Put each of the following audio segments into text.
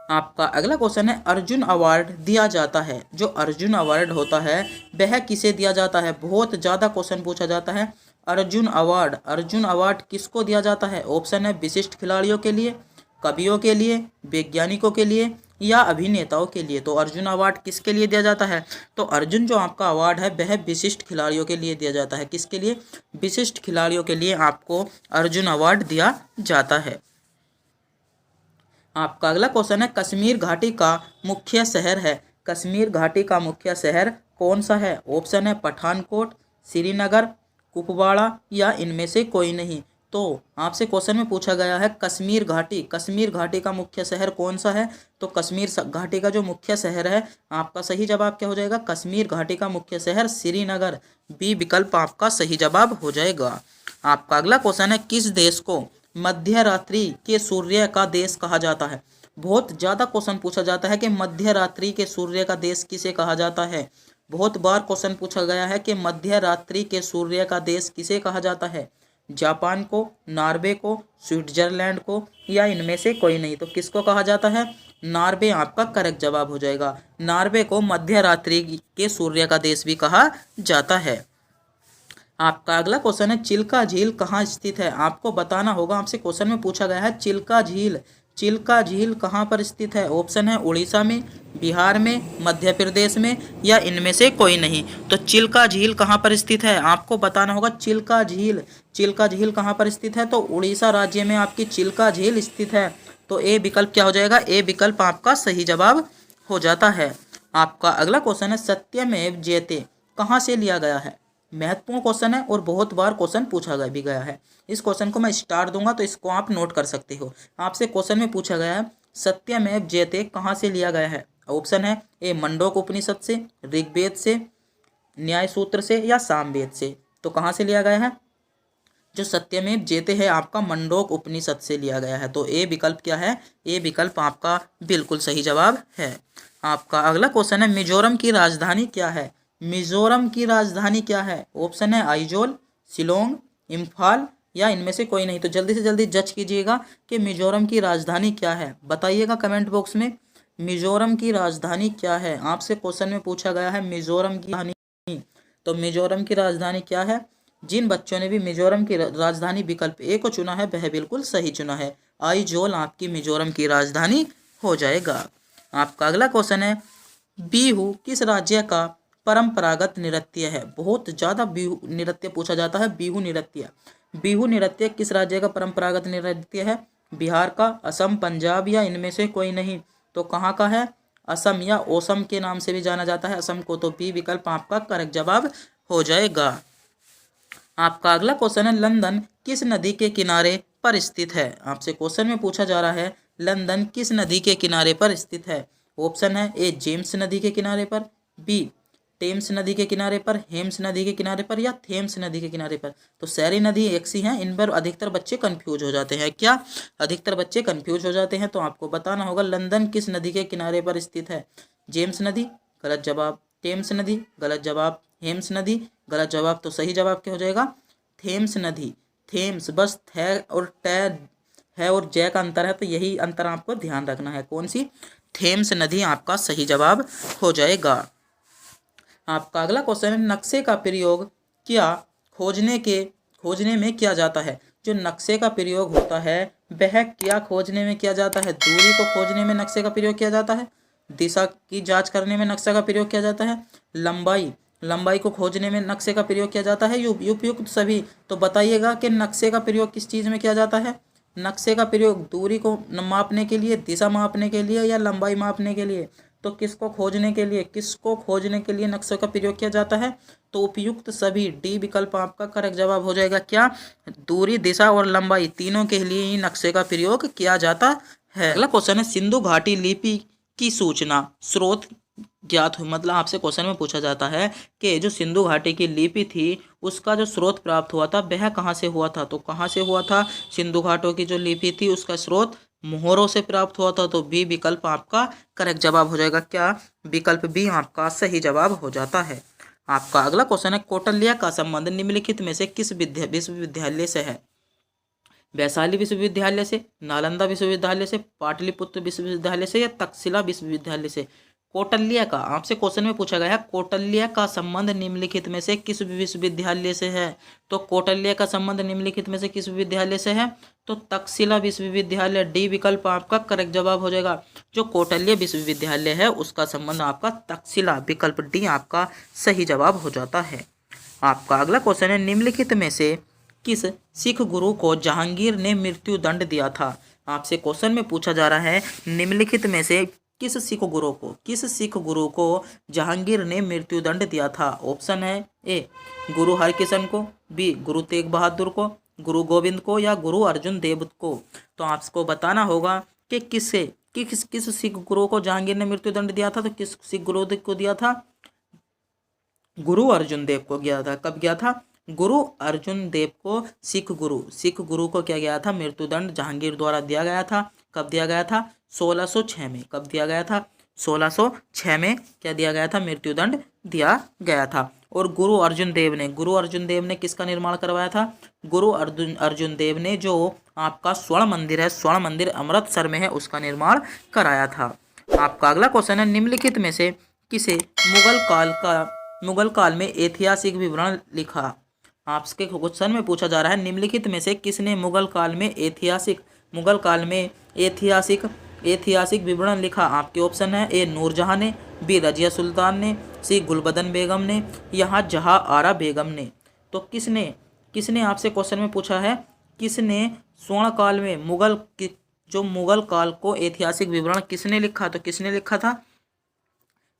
आपका अगला क्वेश्चन है, अर्जुन अवार्ड दिया जाता है। जो अर्जुन अवार्ड होता है वह किसे दिया जाता है? बहुत ज़्यादा क्वेश्चन पूछा जाता है। अर्जुन अवार्ड किसको दिया जाता है? ऑप्शन है विशिष्ट खिलाड़ियों के लिए, कवियों के लिए, वैज्ञानिकों के लिए या अभिनेताओं के लिए। तो अर्जुन अवार्ड किसके लिए दिया जाता है? तो अर्जुन जो आपका अवार्ड है वह विशिष्ट खिलाड़ियों के लिए दिया जाता है। किसके लिए? विशिष्ट खिलाड़ियों के लिए आपको अर्जुन अवार्ड दिया जाता है। आपका अगला क्वेश्चन है, कश्मीर घाटी का मुख्य शहर है। कश्मीर घाटी का मुख्य शहर कौन सा है? ऑप्शन है पठानकोट, श्रीनगर, कुपवाड़ा या इनमें से कोई नहीं। तो आपसे क्वेश्चन में पूछा गया है कश्मीर घाटी का मुख्य शहर कौन सा है? तो घाटी का जो मुख्य शहर है, आपका सही जवाब क्या हो जाएगा? कश्मीर घाटी का मुख्य शहर श्रीनगर। बी विकल्प आपका सही जवाब हो जाएगा। आपका अगला क्वेश्चन है, किस देश को मध्य रात्रि के सूर्य का देश कहा जाता है? बहुत ज़्यादा क्वेश्चन पूछा जाता है कि मध्य रात्रि के सूर्य का देश किसे कहा जाता है। बहुत बार क्वेश्चन पूछा गया है कि मध्य रात्रि के सूर्य का देश किसे कहा जाता है। जापान को, नॉर्वे को, स्विट्जरलैंड को या इनमें से कोई नहीं। तो किसको कहा जाता है? नॉर्वे आपका करेक्ट जवाब हो जाएगा। नॉर्वे को मध्य रात्रि के सूर्य का देश भी कहा जाता है। आपका अगला क्वेश्चन है, चिल्का झील कहाँ स्थित है? आपको बताना होगा। आपसे क्वेश्चन में पूछा गया है चिल्का झील कहाँ पर स्थित है? ऑप्शन है उड़ीसा में, बिहार में, मध्य प्रदेश में या इनमें से कोई नहीं। तो चिल्का झील कहाँ पर स्थित है? आपको बताना होगा। चिल्का झील कहाँ पर स्थित है? तो उड़ीसा राज्य में आपकी चिल्का झील स्थित है। तो ए विकल्प क्या हो जाएगा? ए विकल्प आपका सही जवाब हो जाता है। आपका अगला क्वेश्चन है, सत्यमेव जयते कहाँ से लिया गया है? महत्वपूर्ण क्वेश्चन है और बहुत बार क्वेश्चन पूछा गया है। इस क्वेश्चन को मैं स्टार दूंगा तो इसको आप नोट कर सकते हो। आपसे क्वेश्चन में पूछा गया है, सत्यमेव जयते कहाँ से लिया गया है? ऑप्शन है ए मंडोक उपनिषद से, ऋग्वेद से, न्याय सूत्र से या सामवेद से। तो कहाँ से लिया गया है? जो सत्यमेव जयते है आपका मंडोक उपनिषद से लिया गया है। तो ए विकल्प क्या है? ए विकल्प आपका बिल्कुल सही जवाब है। आपका अगला क्वेश्चन है, मिजोरम की राजधानी क्या है? मिजोरम की राजधानी क्या है? ऑप्शन है आइजोल, शिलोंग, इम्फाल या इनमें से कोई नहीं। तो जल्दी से जल्दी जज कीजिएगा कि मिजोरम की राजधानी क्या है। बताइएगा कमेंट बॉक्स में मिजोरम की राजधानी क्या है। आपसे क्वेश्चन में पूछा गया है मिजोरम की राजधानी। तो मिजोरम की राजधानी क्या है? जिन बच्चों ने भी मिजोरम की राजधानी विकल्प ए को चुना है वह बिल्कुल सही चुना है। आइजोल आपकी मिजोरम की राजधानी हो जाएगा। आपका अगला क्वेश्चन है, बिहू किस राज्य का परंपरागत नृत्य है? बहुत ज़्यादा बिहू नृत्य पूछा जाता है। बिहू नृत्य किस राज्य का परंपरागत नृत्य है? बिहार का, असम, पंजाब या इनमें से कोई नहीं। तो कहाँ का है? असम या ओसम के नाम से भी जाना जाता है असम को। तो बी विकल्प आपका करेक्ट जवाब हो जाएगा। आपका अगला क्वेश्चन है, लंदन किस नदी के किनारे पर स्थित है? आपसे क्वेश्चन में पूछा जा रहा है लंदन किस नदी के किनारे पर स्थित है। ऑप्शन है ए जेम्स नदी के किनारे पर, बी टेम्स नदी के किनारे पर, हेम्स नदी के किनारे पर या थेम्स नदी के किनारे पर। तो सारी नदी एक सी हैं। इन पर अधिकतर बच्चे कंफ्यूज हो जाते हैं। क्या अधिकतर बच्चे कंफ्यूज हो जाते हैं? तो आपको बताना होगा लंदन किस नदी के किनारे पर स्थित है। जेम्स नदी गलत जवाब, टेम्स नदी गलत जवाब, हेम्स नदी गलत जवाब। तो सही जवाब क्या हो जाएगा? थेम्स नदी। थेम्स बस थे और टे है और जय का अंतर है। तो यही अंतर आपको ध्यान रखना है। कौन सी? थेम्स नदी आपका सही जवाब हो जाएगा। आपका अगला क्वेश्चन है, नक्शे का प्रयोग क्या खोजने में किया जाता है? जो नक्शे का प्रयोग होता है वह क्या खोजने में किया जाता है? दूरी को खोजने में नक्शे का प्रयोग किया जाता है, दिशा की जांच करने में नक्शे का प्रयोग किया जाता है, लंबाई को खोजने में नक्शे का प्रयोग किया जाता है, उपयुक्त सभी। तो बताइएगा कि नक्शे का प्रयोग किस चीज़ में किया जाता है? नक्शे का प्रयोग दूरी को मापने के लिए, दिशा मापने के लिए या लंबाई मापने के लिए। तो किसको खोजने के लिए नक्शे का प्रयोग किया जाता है? तो उपयुक्त सभी। डी विकल्प आपका करेक्ट जवाब हो जाएगा। क्या? दूरी, दिशा और लंबाई तीनों के लिए ही नक्शे का प्रयोग किया जाता है। अगला क्वेश्चन है, सिंधु घाटी लिपि की सूचना स्रोत ज्ञात हो। मतलब आपसे क्वेश्चन में पूछा जाता है कि जो सिंधु घाटी की लिपि थी उसका जो स्रोत प्राप्त हुआ था वह कहाँ से हुआ था? तो कहाँ से हुआ था? सिंधु घाटों की जो लिपि थी उसका स्रोत मोहरों से प्राप्त हुआ था। तो बी विकल्प आपका करेक्ट जवाब हो जाएगा। क्या? विकल्प बी आपका सही जवाब हो जाता है। आपका अगला क्वेश्चन है, कौटिल्य का संबंध निम्नलिखित में से किस विश्वविद्यालय से है? वैशाली विश्वविद्यालय से, नालंदा विश्वविद्यालय से, पाटलिपुत्र विश्वविद्यालय से या तक्षशिला विश्वविद्यालय से। कौटिल्य का आपसे क्वेश्चन में पूछा गया है, कौटिल्य का संबंध निम्नलिखित में से किस विश्वविद्यालय से है। तो कौटिल्य का संबंध निम्नलिखित में से किस विश्वविद्यालय से है, तो तक्षशिला विश्वविद्यालय। डी विकल्प आपका करेक्ट जवाब हो जाएगा। जो कौटिल्य विश्वविद्यालय है उसका संबंध आपका तक्षशिला, विकल्प डी आपका सही जवाब हो जाता है। आपका अगला क्वेश्चन है, निम्नलिखित में से किस सिख गुरु को जहांगीर ने मृत्यु दंड दिया था। आपसे क्वेश्चन में पूछा जा रहा है, निम्नलिखित में से किस सिख गुरु को जहांगीर ने मृत्यु दंड दिया था। ऑप्शन है ए गुरु हरकिशन को, बी गुरु तेग बहादुर को, गुरु गोविंद को या गुरु अर्जुन देव को। तो आपको बताना होगा कि किस सिख गुरु को जहांगीर ने मृत्यु दंड दिया था। तो किस सिख गुरु को दिया था, गुरु अर्जुन देव को गया था। कब गया था, गुरु अर्जुन देव को सिख गुरु को क्या गया था, मृत्युदंड जहांगीर द्वारा दिया गया था। कब दिया गया था, 1606 में। कब दिया गया था, 1606 में क्या दिया गया था, मृत्युदंड दिया गया था। और गुरु अर्जुन देव ने किसका निर्माण करवाया था, गुरु अर्जुन देव ने जो आपका स्वर्ण मंदिर है, स्वर्ण मंदिर अमृतसर में है, उसका निर्माण कराया था। आपका अगला क्वेश्चन है, निम्नलिखित में से किसे मुगल काल में ऐतिहासिक विवरण लिखा। आपके क्वेश्चन में पूछा जा रहा है, निम्नलिखित में से किसने मुगल काल में ऐतिहासिक विवरण लिखा। आपके ऑप्शन है, ए नूरजहां ने, बी रजिया सुल्तान ने, सी गुलबदन बेगम ने, यहाँ जहाँ आरा बेगम ने। तो किसने आपसे क्वेश्चन में पूछा है, किसने स्वर्ण काल में मुगल काल को ऐतिहासिक विवरण किसने लिखा। तो किसने लिखा था,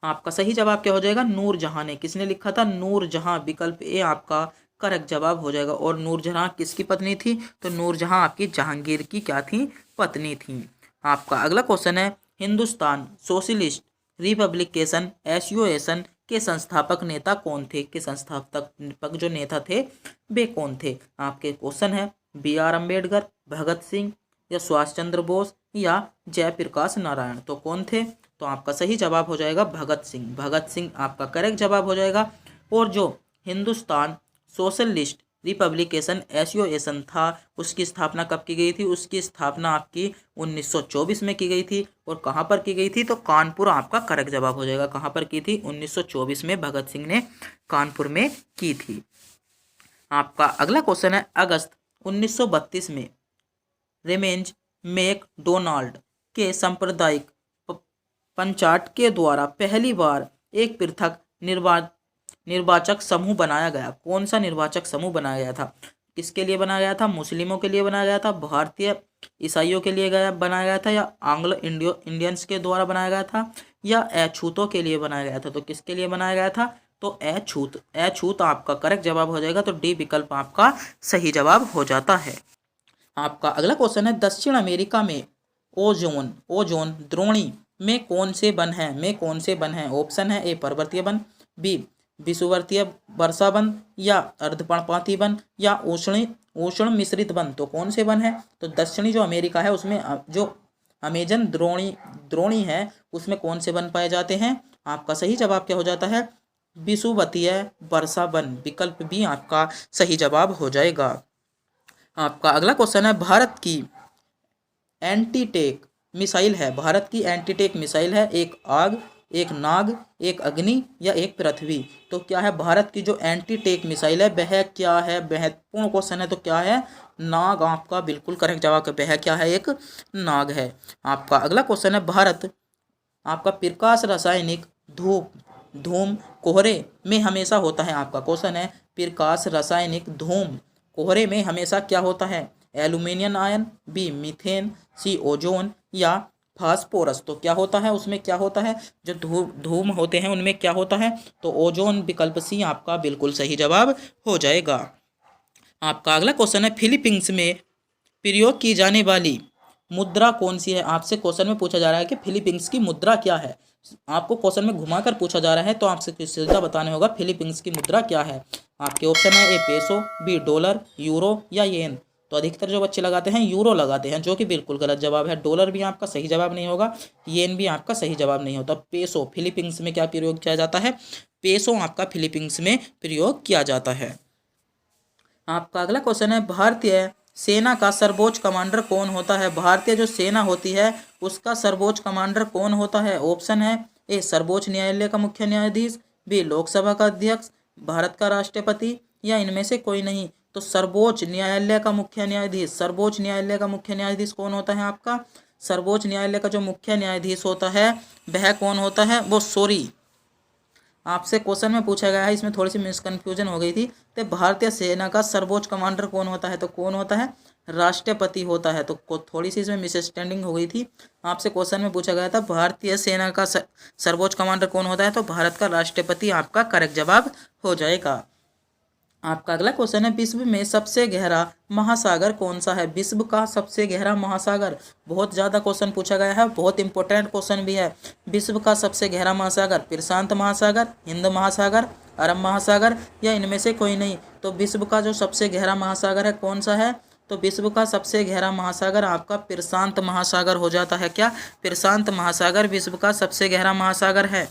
आपका सही जवाब क्या हो जाएगा, नूरजहां ने। किसने लिखा था, नूरजहां, विकल्प ए आपका करेक्ट जवाब हो जाएगा। और नूरजहां किसकी पत्नी थी, तो नूरजहां आपकी जहांगीर की क्या थी, पत्नी थी। आपका अगला क्वेश्चन है, हिंदुस्तान सोशलिस्ट रिपब्लिकेशन एसोसिएशन के संस्थापक नेता कौन थे। के संस्थापक जो नेता थे वे कौन थे। आपके क्वेश्चन है, बी आर अम्बेडकर, भगत सिंह या सुभाष चंद्र बोस या जयप्रकाश नारायण। तो कौन थे, तो आपका सही जवाब हो जाएगा भगत सिंह आपका करेक्ट जवाब हो जाएगा। और जो हिंदुस्तान सोशलिस्ट रिपब्लिकेशन एसोसिएशन था उसकी स्थापना कब की गई थी, उसकी स्थापना आपकी 1924 में की गई थी। और कहाँ पर की गई थी, तो कानपुर आपका करेक्ट जवाब हो जाएगा। कहाँ पर की थी, 1924 में भगत सिंह ने कानपुर में की थी। आपका अगला क्वेश्चन है, अगस्त 1932 में रेमेंज मैकडोनाल्ड के सांप्रदायिक पंचायत के द्वारा पहली बार एक पृथक निर्वाचक समूह बनाया गया। कौन सा निर्वाचक समूह बनाया गया था, किसके लिए बनाया गया था, मुस्लिमों के लिए बनाया गया था, भारतीय ईसाइयों के लिए बनाया गया था, या आंग्लो इंडियंस के द्वारा बनाया गया था, या अछूतों के लिए बनाया गया था। तो किसके लिए बनाया गया था, तो अछूत आपका करेक्ट जवाब हो जाएगा। तो डी विकल्प आपका सही जवाब हो जाता है। आपका अगला क्वेश्चन है, दक्षिण अमेरिका में ओजोन द्रोणी में कौन से वन है। ऑप्शन है, ए पर्वतीय वन, बी विषुवतीय वर्षा वन, या अर्धपर्णपाती वन, या उष्ण मिश्रित वन। तो कौन से वन है, तो दक्षिणी जो अमेरिका है उसमें जो अमेजन द्रोणी है उसमें कौन से वन पाए जाते हैं। आपका सही जवाब क्या हो जाता है, विषुवतीय वर्षा वन, विकल्प बी आपका सही जवाब हो जाएगा। आपका अगला क्वेश्चन है, भारत की एंटीटेक मिसाइल है, एक आग, एक नाग, एक अग्नि या एक पृथ्वी। तो क्या है, भारत की जो एंटीटेक मिसाइल है वह क्या है, महत्वपूर्ण क्वेश्चन है। तो क्या है, नाग आपका बिल्कुल करेक्ट जवाब है, वह क्या है, एक नाग है। आपका अगला क्वेश्चन है, भारत आपका प्रकाश रासायनिक धूम कोहरे में हमेशा होता है। आपका क्वेश्चन है, प्रकाश रासायनिक धूम कोहरे में हमेशा क्या होता है, aluminium ion, B methane, C ozone या फास्फोरस। तो क्या होता है, उसमें क्या होता है, जो धूम होते हैं उनमें क्या होता है, तो ओजोन, विकल्प सी आपका बिल्कुल सही जवाब हो जाएगा। आपका अगला क्वेश्चन है, फिलीपींस में प्रयोग की जाने वाली मुद्रा कौन सी है। आपसे क्वेश्चन में पूछा जा रहा है कि फिलीपींस की मुद्रा क्या है। आपको क्वेश्चन में घुमाकर पूछा जा रहा है तो आपसे सीधा बताने होगा फिलीपींस की मुद्रा क्या है। आपके ऑप्शन है, ए पेसो, बी डॉलर, यूरो या येन। तो अधिकतर जो बच्चे लगाते हैं यूरो लगाते हैं, जो कि बिल्कुल गलत जवाब है। डॉलर भी आपका सही जवाब नहीं होगा, येन भी आपका सही जवाब नहीं होता। पेसो फिलीपींस में क्या प्रयोग किया जाता है, पेसो आपका फिलीपींस में प्रयोग किया जाता है। आपका अगला क्वेश्चन है, भारतीय सेना का सर्वोच्च कमांडर कौन होता है? भारतीय जो सेना होती है उसका सर्वोच्च कमांडर कौन होता है? ऑप्शन है ए सर्वोच्च न्यायालय का मुख्य न्यायाधीश, बी लोकसभा का अध्यक्ष, भारत का राष्ट्रपति या इनमें से कोई नहीं। तो सर्वोच्च न्यायालय का मुख्य न्यायाधीश, सर्वोच्च न्यायालय का मुख्य न्यायाधीश कौन होता है आपका? सर्वोच्च न्यायालय का जो मुख्य न्यायाधीश होता है वह कौन होता है? वो सॉरी आपसे क्वेश्चन में पूछा गया है, इसमें थोड़ी सी मिसकन्फ्यूजन हो गई थी। तो भारतीय सेना का सर्वोच्च कमांडर कौन होता है? तो कौन होता है? राष्ट्रपति होता है। तो थोड़ी सी इसमें मिसअंडरस्टैंडिंग हो गई थी। आपसे क्वेश्चन में पूछा गया था भारतीय सेना का सर्वोच्च कमांडर कौन होता है, तो भारत का राष्ट्रपति आपका करेक्ट जवाब हो जाएगा। आपका अगला क्वेश्चन है विश्व में सबसे गहरा महासागर कौन सा है? विश्व का सबसे गहरा महासागर, बहुत ज़्यादा क्वेश्चन पूछा गया है, बहुत इंपॉर्टेंट क्वेश्चन भी है। विश्व का सबसे गहरा महासागर प्रशांत महासागर, हिंद महासागर, अरब महासागर या इनमें से कोई नहीं। तो विश्व का जो सबसे गहरा महासागर है कौन सा है? तो विश्व का सबसे गहरा महासागर आपका प्रशांत महासागर हो जाता है। क्या? प्रशांत महासागर विश्व का सबसे गहरा महासागर है।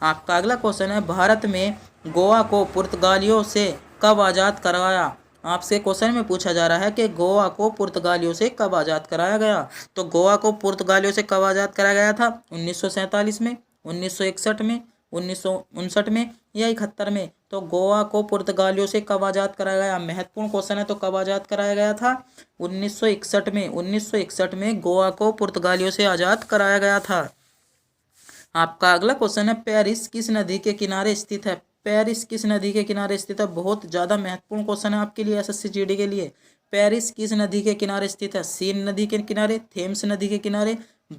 आपका अगला क्वेश्चन है भारत में गोवा को पुर्तगालियों से कब आज़ाद करवाया? आपसे क्वेश्चन में पूछा जा रहा है कि गोवा को पुर्तगालियों से कब आज़ाद कराया गया। तो गोवा को पुर्तगालियों से कब आज़ाद कराया गया था? 1947 में, 1961 में, 1959 में या 71 में। तो गोवा को पुर्तगालियों से कब आज़ाद कराया गया? महत्वपूर्ण क्वेश्चन है। तो कब आज़ाद कराया गया था? 1961 में। 1961 में गोवा को पुर्तगालियों से आज़ाद कराया गया था। आपका अगला क्वेश्चन है पेरिस किस नदी के किनारे स्थित है? पेरिस किस नदी के किनारे स्थित है? बहुत ज़्यादा महत्वपूर्ण क्वेश्चन है आपके लिए, एसएससी जीडी के लिए। पेरिस किस नदी के किनारे स्थित है? सीन नदी के किनारे, थेम्स नदी के किनारे,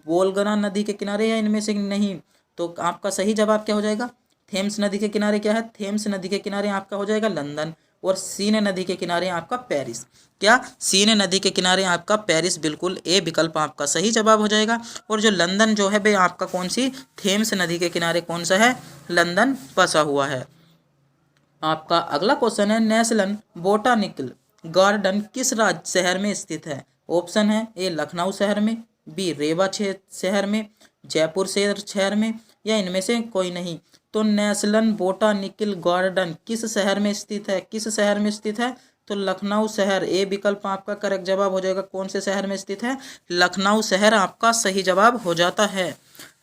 वोल्गा नदी के किनारे या इनमें से नहीं। तो आपका सही जवाब क्या हो जाएगा? थेम्स नदी के किनारे क्या है? थेम्स नदी के किनारे आपका हो जाएगा लंदन, और सीन नदी के किनारे आपका पेरिस। क्या? सीन नदी के किनारे आपका पेरिस, बिल्कुल ए विकल्प आपका सही जवाब हो जाएगा। और जो लंदन जो है भाई आपका कौन सी? थेम्स नदी के किनारे कौन सा है? लंदन बसा हुआ है। आपका अगला क्वेश्चन है नेशनल बोटानिकल गार्डन किस राज्य शहर में स्थित है? ऑप्शन है ए लखनऊ शहर में, बी रेवा शहर में, जयपुर शहर में या इनमें से कोई नहीं। तो नेशनल बोटानिकल गार्डन किस शहर में स्थित है? किस शहर में स्थित है? तो लखनऊ शहर, ए विकल्प आपका करेक्ट जवाब हो जाएगा। कौन से शहर में स्थित है? लखनऊ शहर आपका सही जवाब हो जाता है।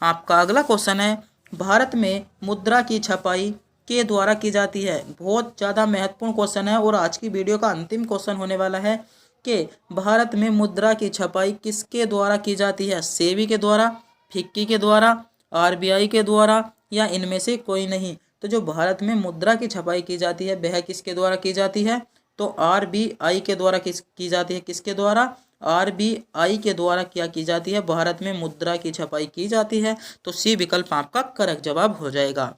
आपका अगला क्वेश्चन है भारत में मुद्रा की छपाई के द्वारा की जाती है। बहुत ज़्यादा महत्वपूर्ण क्वेश्चन है और आज की वीडियो का अंतिम क्वेश्चन होने वाला है कि भारत में मुद्रा की छपाई किसके द्वारा की जाती है? सेबी के द्वारा, फिक्की के द्वारा, आरबीआई के द्वारा या इनमें से कोई नहीं। तो जो भारत में मुद्रा की छपाई की जाती है वह किसके द्वारा की जाती है? तो आरबीआई के द्वारा की जाती है। किसके द्वारा? आरबीआई के द्वारा क्या की जाती है? भारत में मुद्रा की छपाई की जाती है। तो सी विकल्प आपका करेक्ट जवाब हो जाएगा।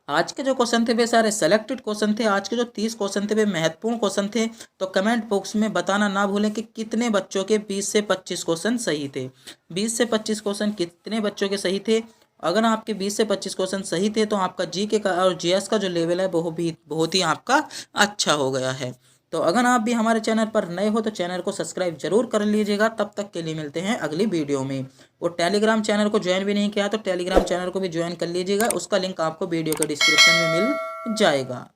आज के जो क्वेश्चन थे वे सारे सेलेक्टेड क्वेश्चन थे। आज के जो 30 क्वेश्चन थे वे महत्वपूर्ण क्वेश्चन थे। तो कमेंट बॉक्स में बताना ना भूलें कि कितने बच्चों के 20 से 25 क्वेश्चन सही थे। 20 से 25 क्वेश्चन कितने बच्चों के सही थे? अगर आपके 20 से 25 क्वेश्चन सही थे तो आपका जीके का और जीएस का जो लेवल है वो भी बहुत ही आपका अच्छा हो गया है। तो अगर आप भी हमारे चैनल पर नए हो तो चैनल को सब्सक्राइब जरूर कर लीजिएगा। तब तक के लिए मिलते हैं अगली वीडियो में। और टेलीग्राम चैनल को ज्वाइन भी नहीं किया तो टेलीग्राम चैनल को भी ज्वाइन कर लीजिएगा। उसका लिंक आपको वीडियो के डिस्क्रिप्शन में मिल जाएगा।